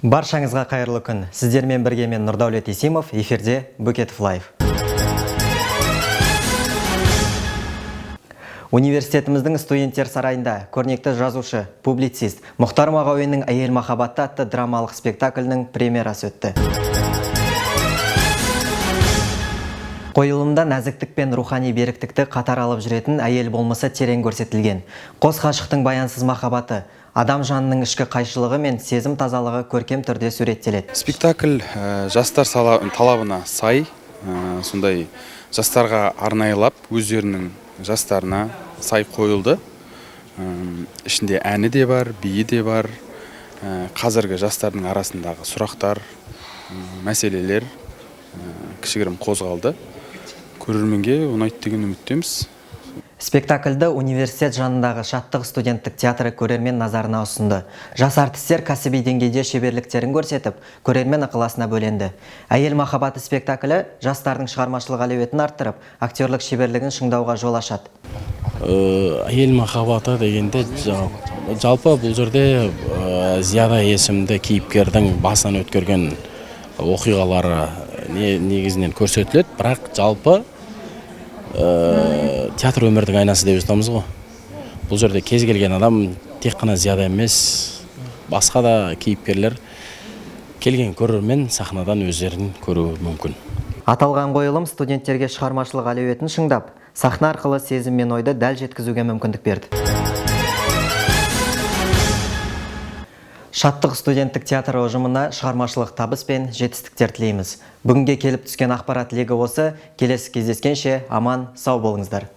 Баршаңызға қайырлы күн. Сіздермен бірге мен Нұрдаулет Исимов, эфирде Бөкетов Лайв. Университетіміздің студенттер сарайында көрнекті жазушы, публицист Мұхтар Мағауиннің «Әйел махаббаты» атты драмалық спектаклінің премьерасы өтті. Қойылымда нәзіктік пен рухани беріктікті қатар алып жүретін әйел болмысы терең көрсетілген. Қос ғашықтың баянсыз махаббаты, адам жанының ішкі қайшылығы мен сезім тазалығы көркем түрде суреттеледі. Спектакль жастар талабына сай, сондай жастарға арнайылап, өздерінің жастарына сай қойылды. Ішінде әні де бар, биі де бар. Қазіргі жастардың арасындағы сұрақтар, мәселелер кішігірім қозғалды. Көрерменге ұнайды деген үміттеміз. Спектакльді университет жанындағы Шаттық студенттік театры көрермен назарына ұсынды. Жас артистер кәсіби деңгейде шеберліктерін көрсетіп, көрермен ықыласына бөленді. «Әйел махаббаты» спектаклі жастардың шығармашылық әлеуетін арттырып, актерлік шеберлігін шыңдауға жол ашады. «Әйел махаббаты» дегенде жалпы бұл жерде Зияда есімді кейіпкердің басынан өткерген оқиғалары негізінен көрсетіледі, бірақ жалпы театр өмірдің айнасы деп жатамыз ғой. Бұл жерде кез келген адам тек қана Зияда емес, басқа да кейіпкерлер келген көрермен сахнадан өздерін көруі мүмкін. Аталған қойылым студенттерге шығармашылық әлеуетін шыңдап, сахна арқылы сезім мен ойды дәл жеткізуге мүмкіндік берді. Шаттық студенттік театры ұжымына шығармашылық табыс пен жетістіктер тілейміз. Бүгінге келіп түскен ақпарат легі осы. Келесі кездескенше аман, сау болыңыздар.